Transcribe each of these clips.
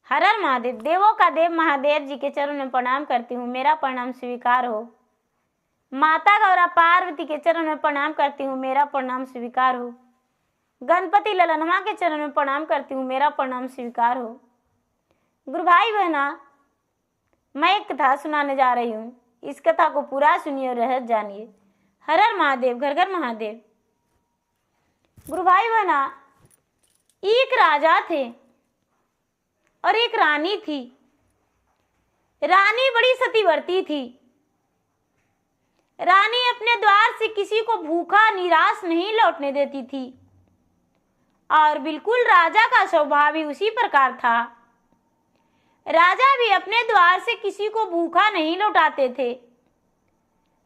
हर हर महादेव। देवों का देव महादेव जी के चरणों में प्रणाम करती हूँ, मेरा प्रणाम स्वीकार हो। माता गौरा पार्वती के चरणों में प्रणाम करती हूँ, मेरा प्रणाम स्वीकार हो। गणपति ललनमा के चरणों में प्रणाम करती हूँ, मेरा प्रणाम स्वीकार हो। गुरु भाई बहना, मैं एक कथा सुनाने जा रही हूँ, इस कथा को पूरा सुनिए और रहस्य जानिए। हर हर महादेव, घर घर महादेव। गुरु भाई बहना, एक राजा थे और एक रानी थी। रानी बड़ी सतीव्रती थी। रानी अपने द्वार से किसी को भूखा निराश नहीं लौटने देती थी और बिल्कुल राजा का स्वभाव भी उसी प्रकार था। राजा भी अपने द्वार से किसी को भूखा नहीं लौटाते थे।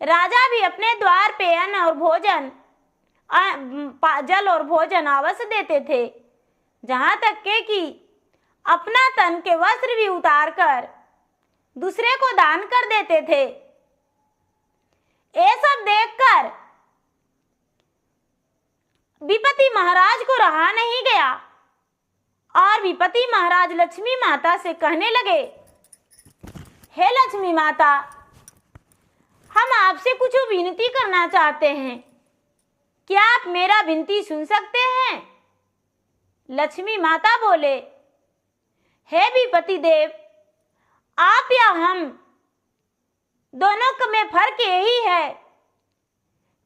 राजा भी अपने द्वार पे अन्न और भोजन, जल और भोजन अवश्य देते थे, जहां तक के कि अपना तन के वस्त्र भी उतार कर दूसरे को दान कर देते थे। ये सब देखकर विपत्ति महाराज को रहा नहीं गया और विपत्ति महाराज लक्ष्मी माता से कहने लगे, हे लक्ष्मी माता, हम आपसे कुछ विनती करना चाहते हैं, क्या आप मेरा विनती सुन सकते हैं? लक्ष्मी माता बोले, हे विपत्ति देव, आप या हम दोनों में फर्क यही है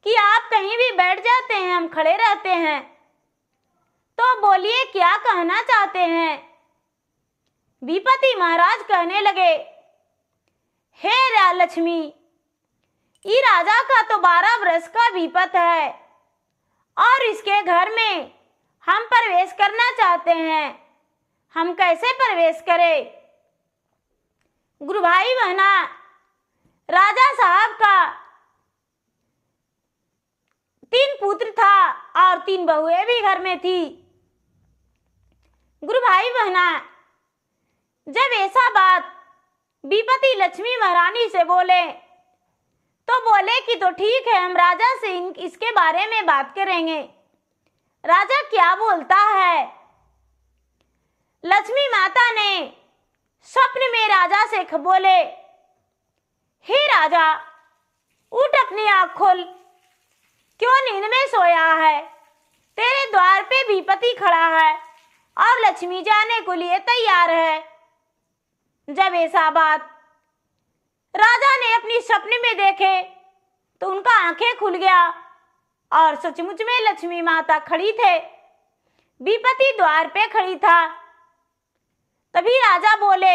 कि आप कहीं भी बैठ जाते हैं, हम खड़े रहते हैं। तो बोलिए, क्या कहना चाहते हैं? विपत्ति महाराज कहने लगे, हे लक्ष्मी, ये राजा का तो 12 वर्ष का विपत है और इसके घर में हम प्रवेश करना चाहते हैं, हम कैसे प्रवेश करें? गुरु भाई बहना, राजा साहब का 3 पुत्र था और 3 बहुएं भी घर में थी। गुरु भाई बहना, जब ऐसा बात विपत्ति लक्ष्मी महारानी से बोले तो बोले कि तो ठीक है, हम राजा से इसके बारे में बात करेंगे। राजा क्या बोलता है? लक्ष्मी माता ने स्वप्न में राजा से बोले, हे राजा, उठ, अपनी आँख खोल, क्यों नींद में सोया है? तेरे द्वार पे विपत्ति खड़ा है और लक्ष्मी जाने को लिए तैयार है। जब ऐसा बात राजा ने अपनी सपने में देखे तो उनका आंखें खुल गया और सचमुच में लक्ष्मी माता खड़ी थे, विपत्ति द्वार पे खड़ी था। तभी राजा बोले,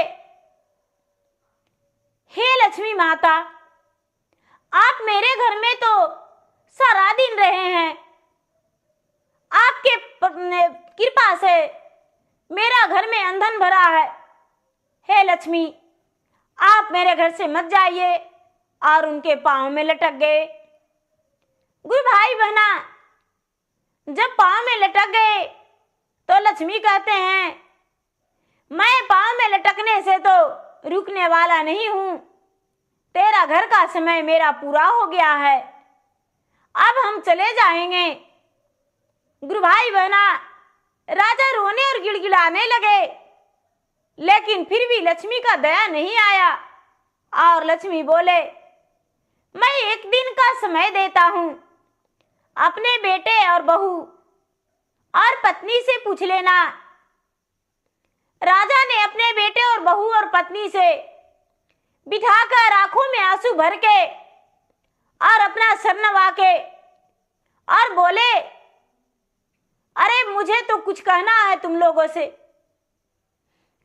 हे लक्ष्मी माता, आप मेरे घर में तो सारा दिन रहे हैं, आपके कृपा से मेरा घर में अंधन भरा है। हे लक्ष्मी, आप मेरे घर से मत जाइए, और उनके पांव में लटक गए। गुरु भाई बहना, जब पांव में लटक गए तो लक्ष्मी कहते हैं, मैं पांव में लटकने से तो रुकने वाला नहीं हूं, तेरा घर का समय मेरा पूरा हो गया है, अब हम चले जाएंगे। गुरु भाई बहना, राजा रोने और गिड़गिड़ाने लगे, लेकिन फिर भी लक्ष्मी का दया नहीं आया और लक्ष्मी बोले, मैं 1 दिन का समय देता हूं, अपने बेटे और बहू और पत्नी से पूछ लेना। राजा ने अपने बेटे और बहू और पत्नी से बिठाकर आंखों में आंसू भर के और अपना सर नवा के और बोले, अरे मुझे तो कुछ कहना है तुम लोगों से,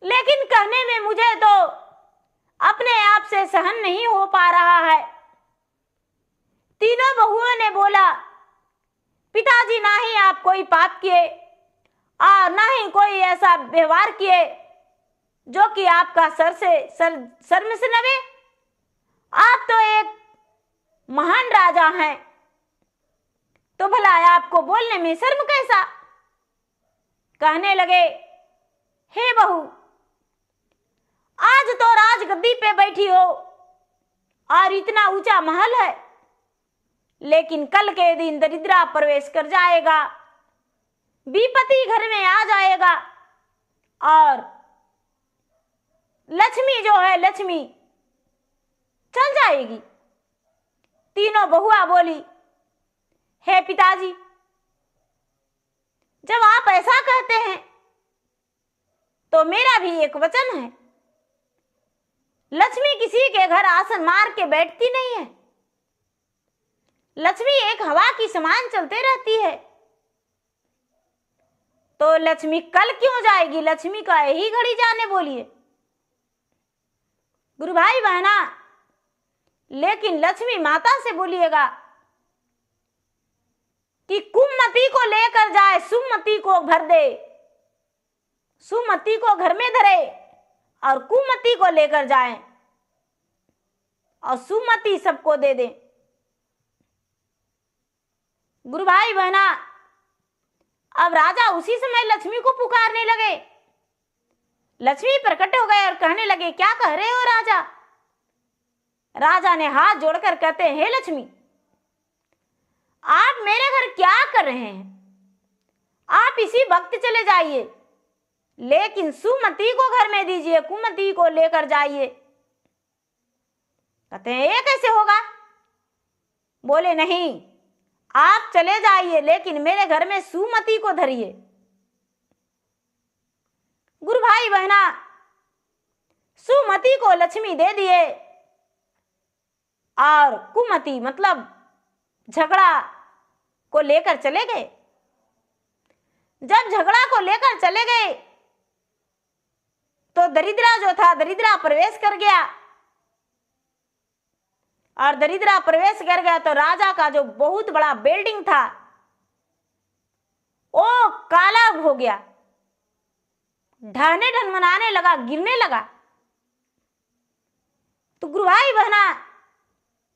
लेकिन कहने में मुझे तो अपने आप से सहन नहीं हो पा रहा है। तीनों बहुओं ने बोला, पिताजी, ना ही आप कोई पाप किए और ना ही कोई ऐसा व्यवहार किए जो कि आपका शर्म से नवे। आप तो एक महान राजा हैं, तो भला आपको बोलने में शर्म कैसा? कहने लगे, हे बहू, आज तो राजगद्दी पे बैठी हो और इतना ऊंचा महल है, लेकिन कल के दिन दरिद्रा प्रवेश कर जाएगा, विपत्ति घर में आ जाएगा और लक्ष्मी जो है, लक्ष्मी चल जाएगी। तीनों बहुआ बोली, हे पिताजी, जब आप ऐसा कहते हैं तो मेरा भी एक वचन है। लक्ष्मी किसी के घर आसन मार के बैठती नहीं है। लक्ष्मी एक हवा की समान चलते रहती है। तो लक्ष्मी कल क्यों जाएगी? लक्ष्मी का यही घड़ी जाने बोलिए। गुरु भाई बहना, लेकिन लक्ष्मी माता से बोलिएगा कि कुमति को लेकर जाए, सुमति को भर दे, सुमति को घर में धरे और कुमति को लेकर जाए और सुमति सबको दे दे। गुरु भाई बहना, अब राजा उसी समय लक्ष्मी को पुकारने लगे। लक्ष्मी प्रकट हो गए और कहने लगे, क्या कह रहे हो राजा? राजा ने हाथ जोड़कर कहते हैं, हे लक्ष्मी, आप मेरे घर क्या कर रहे हैं? आप इसी वक्त चले जाइए, लेकिन सुमति को घर में दीजिए, कुमति को लेकर जाइए। कहते हैं, ये कैसे होगा? बोले, नहीं, आप चले जाइए, लेकिन मेरे घर में सुमति को धरिए। गुरु भाई बहना, सुमति को लक्ष्मी दे दिए और कुमति मतलब झगड़ा को लेकर चले गए। जब झगड़ा को लेकर चले गए तो दरिद्रा जो था, दरिद्रा प्रवेश कर गया और दरिद्रा प्रवेश कर गया तो राजा का जो बहुत बड़ा बिल्डिंग था वो काला हो गया, ढहने ढनमनाने लगा, गिरने लगा। तो गुरु भाई बहना,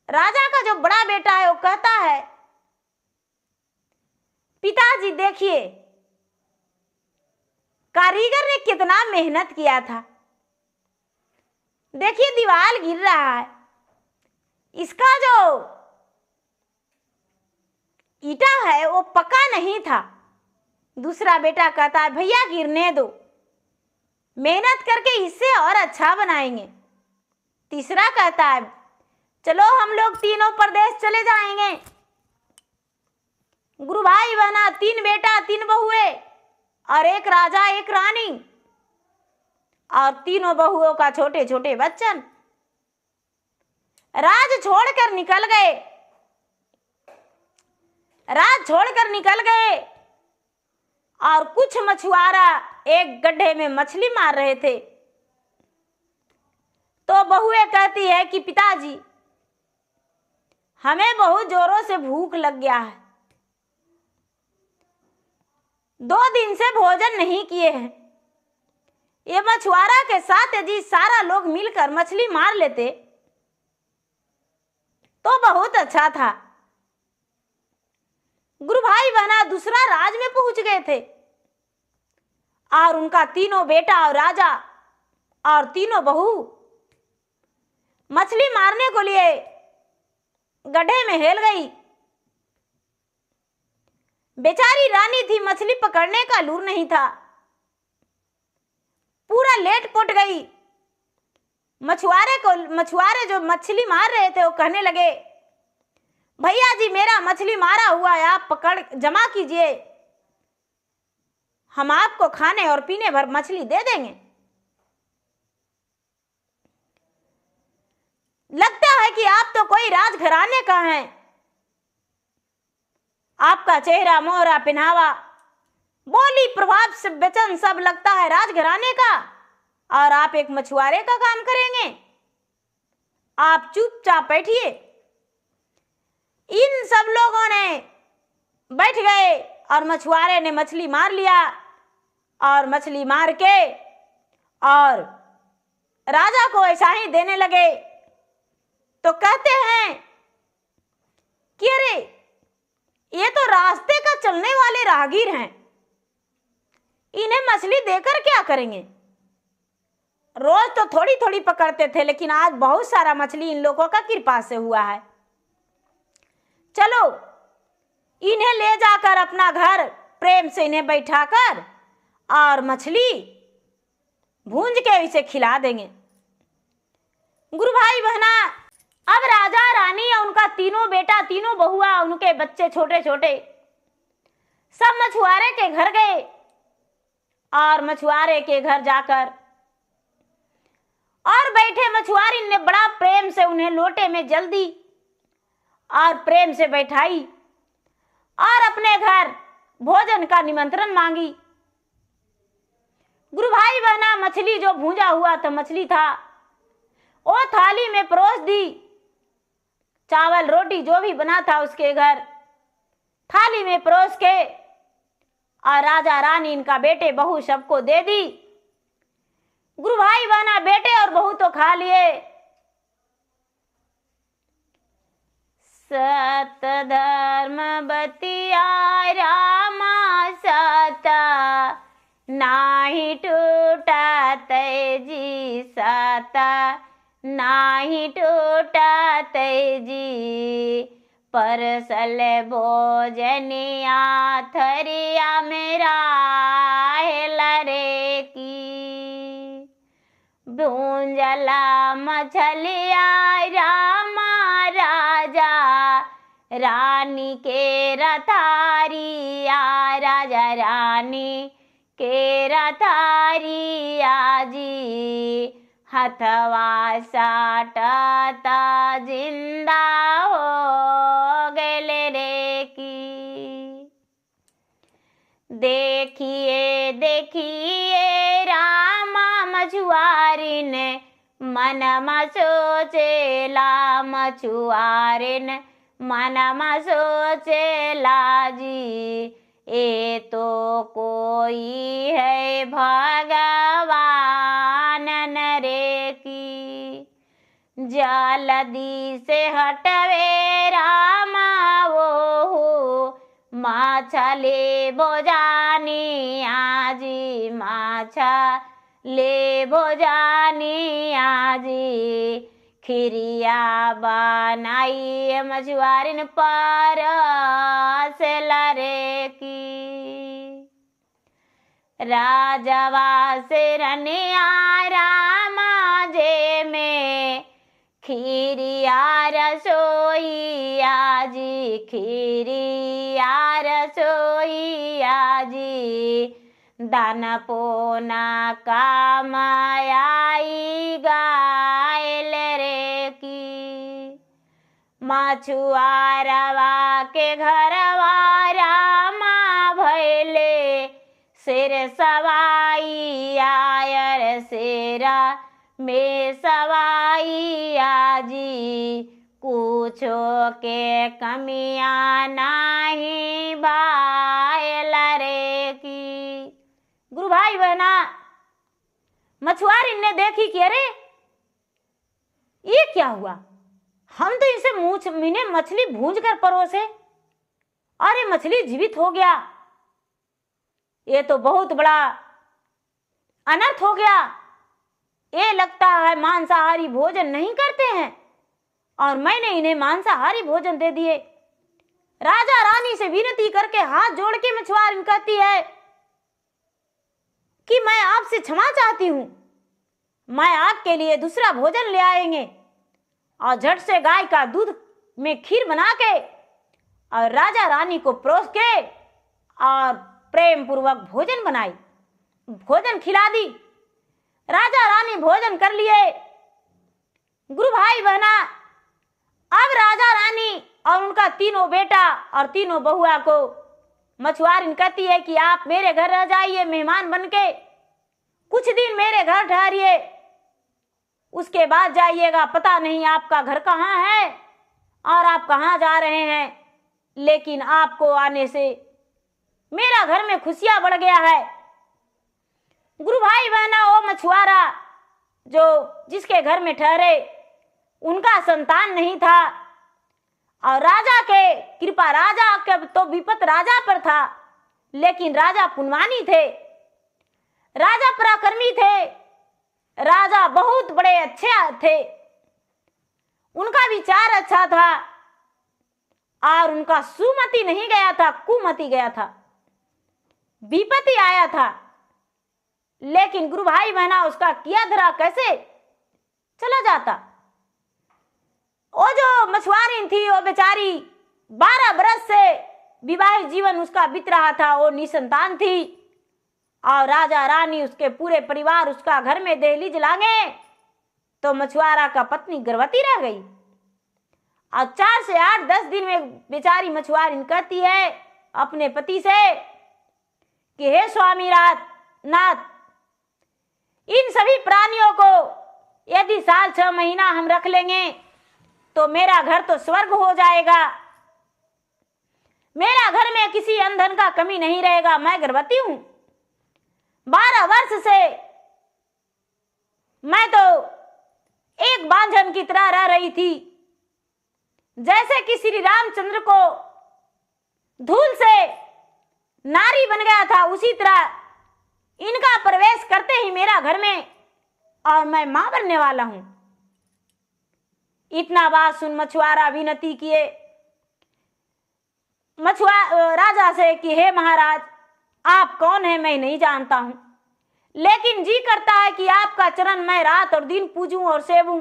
राजा का जो बड़ा बेटा है वो कहता है, पिताजी देखिए, कारीगर ने कितना मेहनत किया था, देखिए दीवार गिर रहा है, इसका जो ईटा है वो पका नहीं था। दूसरा बेटा कहता है, भैया गिरने दो, मेहनत करके इससे और अच्छा बनाएंगे। तीसरा कहता है, चलो हम लोग तीनों प्रदेश चले जाएंगे। गुरु भाई बहना, 3 बेटा 3 बहुए और एक राजा एक रानी और तीनों बहुओं का छोटे छोटे बच्चन राज छोड़कर निकल गए। राज छोड़कर निकल गए और कुछ मछुआरा एक गड्ढे में मछली मार रहे थे। तो बहुएं कहती है कि पिताजी, हमें बहुत जोरों से भूख लग गया है, 2 दिन से भोजन नहीं किए हैं। ये मछुआरा के साथ यदि सारा लोग मिलकर मछली मार लेते तो बहुत अच्छा था। गुरु भाई बहना दूसरा राज में पहुंच गए थे और उनका तीनों बेटा और राजा और तीनों बहू मछली मारने को लिए गड्ढे में हेल गई। बेचारी रानी थी, मछली पकड़ने का लूर नहीं था, पूरा लेट पुट गई। मछुआरे जो मछली मार रहे थे वो कहने लगे, भैया जी मेरा मछली मारा हुआ है, आप पकड़ जमा कीजिए, हम आपको खाने और पीने भर मछली दे देंगे। लगता है कि आप तो कोई राजघराने का हैं, आपका चेहरा मोहरा पहनावा बोली प्रभाव से वचन सब लगता है राजघराने का, और आप एक मछुआरे का काम करेंगे। आप चुपचाप बैठिए। इन सब लोगों ने बैठ गए और मछुआरे ने मछली मार लिया और मछली मार के और राजा को ऐसा ही देने लगे। तो कहते हैं कि अरे ये तो रास्ते का चलने वाले राहगीर हैं, इन्हें मछली देकर क्या करेंगे? रोज तो थोड़ी थोड़ी पकड़ते थे, लेकिन आज बहुत सारा मछली इन लोगों का कृपा से हुआ है। चलो इन्हें ले जाकर अपना घर प्रेम से इन्हें बैठाकर और मछली भूंज के इसे खिला देंगे। गुरु भाई बहना, अब राजा रानी और उनका तीनों बेटा, तीनों बहुआ, उनके बच्चे छोटे छोटे सब मछुआरे के घर गए और मछुआरे के घर जाकर और बैठे मछुआरी ने बड़ा प्रेम से उन्हें लोटे में जल दी और प्रेम से बैठाई और अपने घर भोजन का निमंत्रण मांगी। गुरु भाई बहना, मछली जो भूंजा हुआ था मछली था वो थाली में परोस दी। चावल रोटी जो भी बना था उसके घर थाली में परोस के और राजा रानी, इनका बेटे बहू सबको दे दी। गुरु भाई बहना, बेटे और बहू तो खा लिए। सत धर्म बतिया रामा सता, नाही टूटा जी सता, नाही टूटा जी। परसल भोजनिया थरिया मेरा लरे की, भूंजला मछलिया रामा राजा रानी के रथारिया, राजा रानी के रथारिया जी। हथवा साटता जिंदा हो गए रे की। देखिए देखिए रामा मछुआरिन, मनमा सोचेला मछुआरिन, मनमा सोचेला जी। ये तो कोई है भगवान रे की, जल्दी से हटवे रामा वो माछा ले बोजानी आजी, माछा ले बोजानी आजी। खिरिया बनाई मछुआरिन पर से लरे की। राजवा से रनिया रामा जे में, खीरिया रसोईया जी, खीरिया रसोईया जी। दान पोना कामाई गायल रे की। मछुआरवा के घरवा रामा भैले, सिर सवाई आयर सेरा में सवाई आजी। कुछो के कमिया नाही भायल रे की। गुरु भाई बहना, मछुआरी ने देखी कि अरे ये क्या हुआ, हम तो इसे मुंह मछली भूंज कर परोसे और ये मछली जीवित हो गया, ये तो बहुत बड़ा अनर्थ हो गया। ये लगता है मांसाहारी भोजन नहीं करते हैं और मैंने इन्हें मांसाहारी भोजन दे दिए। राजा रानी से विनती करके हाथ जोड़ के मछुआरी कहती है कि मैं आपसे क्षमा चाहती हूं, मैं आपके लिए दूसरा भोजन ले आएंगे। और झट से गाय का दूध में खीर बना के और राजा रानी को परोस के और प्रेम पूर्वक भोजन बनाई, भोजन खिला दी। राजा रानी भोजन कर लिए। गुरु भाई बहना, अब राजा रानी और उनका तीनों बेटा और तीनों बहुआ को मछुआरी कहती है कि आप मेरे घर रह जाइए मेहमान बनके, कुछ दिन मेरे घर ठहरिए, उसके बाद जाइएगा। पता नहीं आपका घर कहाँ है और आप कहाँ जा रहे हैं, लेकिन आपको आने से मेरा घर में खुशियां बढ़ गया है। गुरु भाई बहना, वो मछुआरा जो जिसके घर में ठहरे उनका संतान नहीं था और राजा के कृपा, राजा के तो विपत राजा पर था, लेकिन राजा पुण्यवानी थे, राजा पराक्रमी थे, राजा बहुत बड़े अच्छे थे, उनका विचार अच्छा था और उनका सुमति नहीं गया था, कुमति गया था, विपत्ति आया था। लेकिन गुरु भाई बहना, उसका किया धरा कैसे चला जाता। वो जो मछुआरी थी वो बेचारी 12 बरस से विवाहित जीवन उसका बीत रहा था, वो निसंतान थी और राजा रानी उसके पूरे परिवार उसका घर में दहलीज लांगे तो मछुआरा का पत्नी गर्भवती रह गई। और 4 से 8-10 दिन में बेचारी मछुआरी कहती है अपने पति से कि हे स्वामी नाथ, इन सभी प्राणियों को यदि 6 महीना हम रख लेंगे तो मेरा घर तो स्वर्ग हो जाएगा, मेरा घर में किसी ईंधन का कमी नहीं रहेगा। मैं गर्भवती हूं, 12 वर्ष से मैं तो एक बांझन की तरह रह रही थी। जैसे कि श्री रामचंद्र को धूल से नारी बन गया था, उसी तरह इनका प्रवेश करते ही मेरा घर में और मैं मां बनने वाला हूं। इतना बात सुन मछुआरा विनती किए राजा से कि हे महाराज, आप कौन है मैं नहीं जानता हूं, लेकिन जी करता है कि आपका चरण मैं रात और दिन पूजूं और सेवूं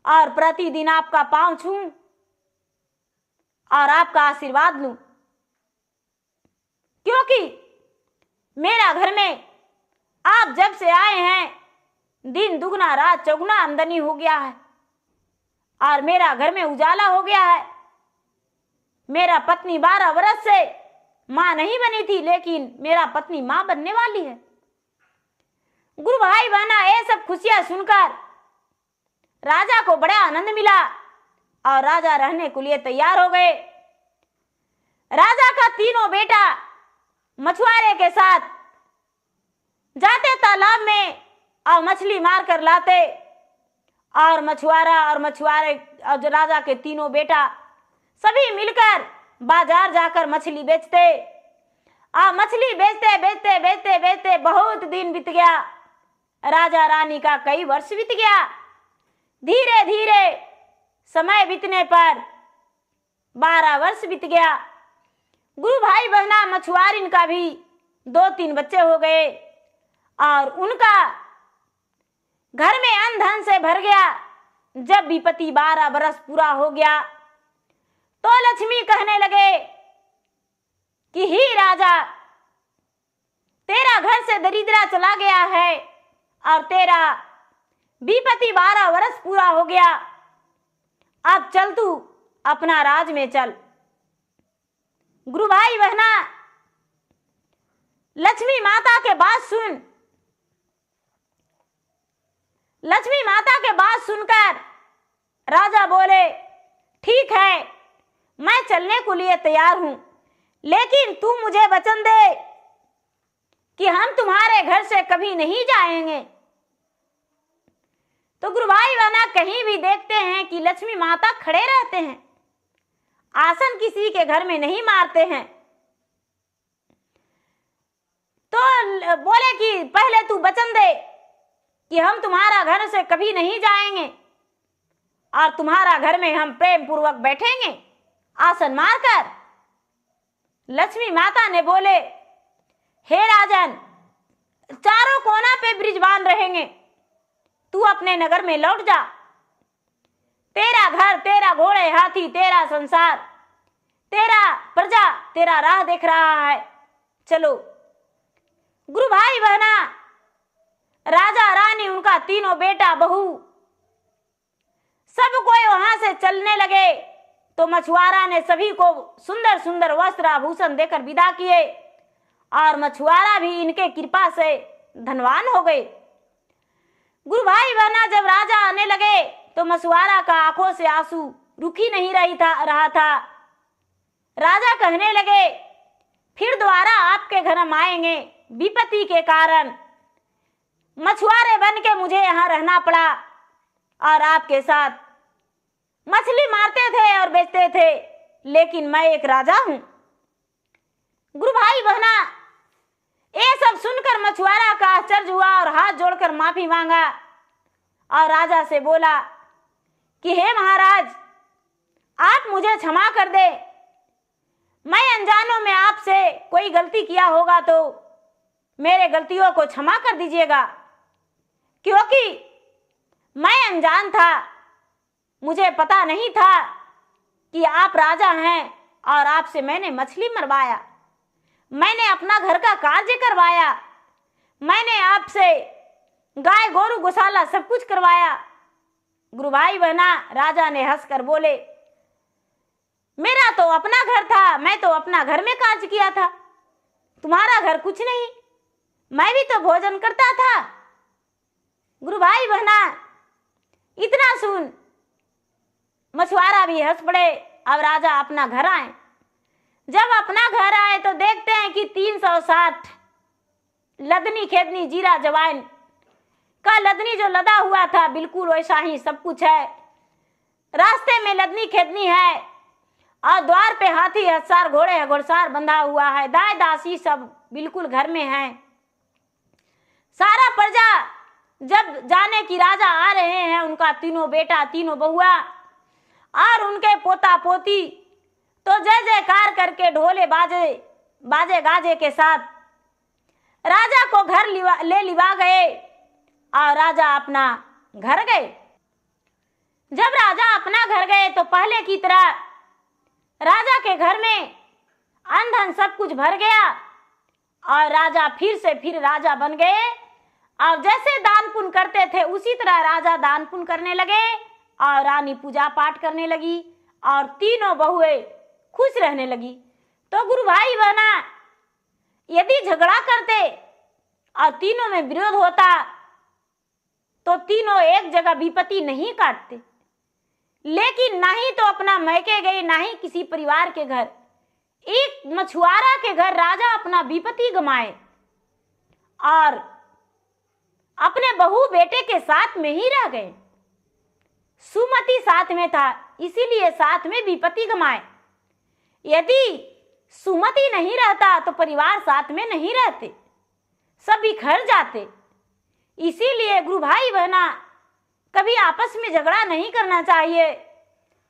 और प्रतिदिन आपका पांव छूं और आपका आशीर्वाद लूं, क्योंकि मेरा घर में आप जब से आए हैं दिन दुगना रात चौगुना आमदनी हो गया है और मेरा घर में उजाला हो गया है। मेरा पत्नी 12 वर्ष से मां नहीं बनी थी, लेकिन मेरा पत्नी मां बनने वाली है। गुरु भाई बहना, ये सब खुशियां सुनकर राजा को बड़ा आनंद मिला और राजा रहने के लिए तैयार हो गए। राजा का तीनों बेटा मछुआरे के साथ जाते तालाब में और मछली मार कर लाते और मछुआरा और मछुआरे और राजा के तीनों बेटा सभी मिलकर बाजार जाकर मछली बेचते और मछली बेचते बेचते बेचते बेचते बहुत दिन बीत गया। राजा रानी का कई वर्ष बीत गया। धीरे धीरे समय बीतने पर 12 वर्ष बीत गया। गुरु भाई बहना मछुआरिन का भी 2-3 बच्चे हो गए और उनका घर में अन्न धन से भर गया। जब विपत्ति 12 बरस पूरा हो गया तो लक्ष्मी कहने लगे कि ही राजा, तेरा घर से दरिद्रा चला गया है और तेरा विपत्ति 12 वर्ष पूरा हो गया, अब चल तू अपना राज में चल। गुरु भाई बहना, लक्ष्मी माता के बात सुन, लक्ष्मी माता के बात सुनकर राजा बोले ठीक है, मैं चलने को लिए तैयार हूं, लेकिन तू मुझे वचन दे कि हम तुम्हारे घर से कभी नहीं जाएंगे। तो गुरु भाई बहना कहीं भी देखते हैं कि लक्ष्मी माता खड़े रहते हैं, आसन किसी के घर में नहीं मारते हैं। तो बोले कि पहले तू वचन दे कि हम तुम्हारा घर से कभी नहीं जाएंगे और तुम्हारा घर में हम प्रेम पूर्वक बैठेंगे आसन मारकर। लक्ष्मी माता ने बोले हे राजन, चारों कोना पे ब्रिजवान रहेंगे, तू अपने नगर में लौट जा। तेरा घर, तेरा घोड़े हाथी, तेरा संसार, तेरा प्रजा, तेरा राह देख रहा है, चलो। गुरु भाई बहना, राजा रानी, उनका तीनों बेटा बहू सब कोई वहां से चलने लगे तो मछुआरा ने सभी को सुंदर सुंदर वस्त्र आभूषण देकर विदा किए और मछुआरा भी इनके कृपा से धनवान हो गए। गुरु भाई बहना, जब राजा आने लगे तो मछुआरा का आंखों से आंसू रुक ही नहीं रहा था। राजा कहने लगे फिर दोबारा आपके घर हम आएंगे, विपत्ति के कारण मछुआरे बन के मुझे यहाँ रहना पड़ा और आपके साथ मछली मारते थे और बेचते थे, लेकिन मैं एक राजा हूं। गुरु भाई बहना, ये सब सुनकर मछुआरा का आश्चर्य हुआ और हाथ जोड़कर माफी मांगा और राजा से बोला कि हे महाराज, आप मुझे क्षमा कर दे, मैं अनजानों में आपसे कोई गलती किया होगा तो मेरे गलतियों को क्षमा कर दीजिएगा, क्योंकि मैं अनजान था मुझे पता नहीं था कि आप राजा हैं और आपसे मैंने मछली मरवाया, मैंने अपना घर का कार्य करवाया, मैंने आपसे गाय गोरू गौशाला सब कुछ करवाया। गुरु भाई बहना, राजा ने हंसकर बोले, मेरा तो अपना घर था, मैं तो अपना घर में कार्य किया था, तुम्हारा घर कुछ नहीं, मैं भी तो भोजन करता था। गुरु भाई बहना, इतना सुन मछुआरा भी हंस पड़े। अब राजा अपना घर आए। जब अपना घर आए तो देखते हैं कि 360 लदनी खेदनी जीरा जवाइन का लदनी जो लदा हुआ था बिल्कुल वैसा ही सब कुछ है। रास्ते में लदनी खेदनी है और द्वार पे हाथी हत्सार घोड़े है घोड़सार बंधा हुआ है, दाई दासी सब बिल्कुल घर में है। सारा प्रजा जब जाने की राजा आ रहे हैं, उनका तीनों बेटा तीनों बहुआ और उनके पोता पोती तो जय जयकार करके ढोले बाजे गाजे के साथ राजा को घर ले लिवा गए और राजा अपना घर गए। जब राजा अपना घर गए तो पहले की तरह राजा के घर में अन्न धन सब कुछ भर गया और राजा फिर राजा बन गए। और जैसे दान पुण्य करते थे उसी तरह राजा दान पुण्य करने लगे और रानी पूजा पाठ करने लगी और तीनों बहुएं खुश रहने लगी। तो गुरु भाई बहना, यदि झगड़ा करते और तीनों में विरोध होता तो तीनों एक जगह विपत्ति नहीं काटते, लेकिन ना ही तो अपना मैके गए ना ही किसी परिवार के घर, एक मछुआरा के घर राजा अपना विपत्ति गमाए और अपने बहू बेटे के साथ में ही रह गए। सुमति साथ में था इसीलिए साथ में विपत्ति गमाए। यदि सुमति नहीं रहता तो परिवार साथ में नहीं रहते, सब बिखर जाते। इसीलिए गुरु भाई बहना, कभी आपस में झगड़ा नहीं करना चाहिए,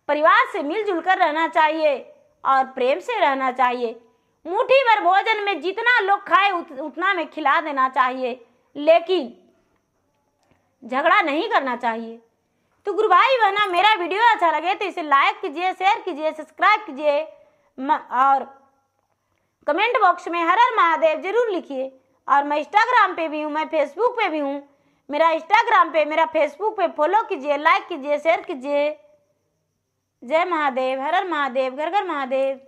परिवार से मिलजुल कर रहना चाहिए और प्रेम से रहना चाहिए। मुट्ठी भर भोजन में जितना लोग खाए उतना में खिला देना चाहिए, लेकिन झगड़ा नहीं करना चाहिए। तो गुरु भाई बहना, मेरा वीडियो अच्छा लगे तो इसे लाइक कीजिए, शेयर कीजिए, सब्सक्राइब कीजिए और कमेंट बॉक्स में हर हर महादेव जरूर लिखिए। और मैं इंस्टाग्राम पे भी हूँ, मैं फेसबुक पे भी हूँ। मेरा इंस्टाग्राम पे मेरा फेसबुक पे फॉलो कीजिए, लाइक कीजिए, शेयर कीजिए। जय महादेव, हर हर महादेव, घर घर महादेव।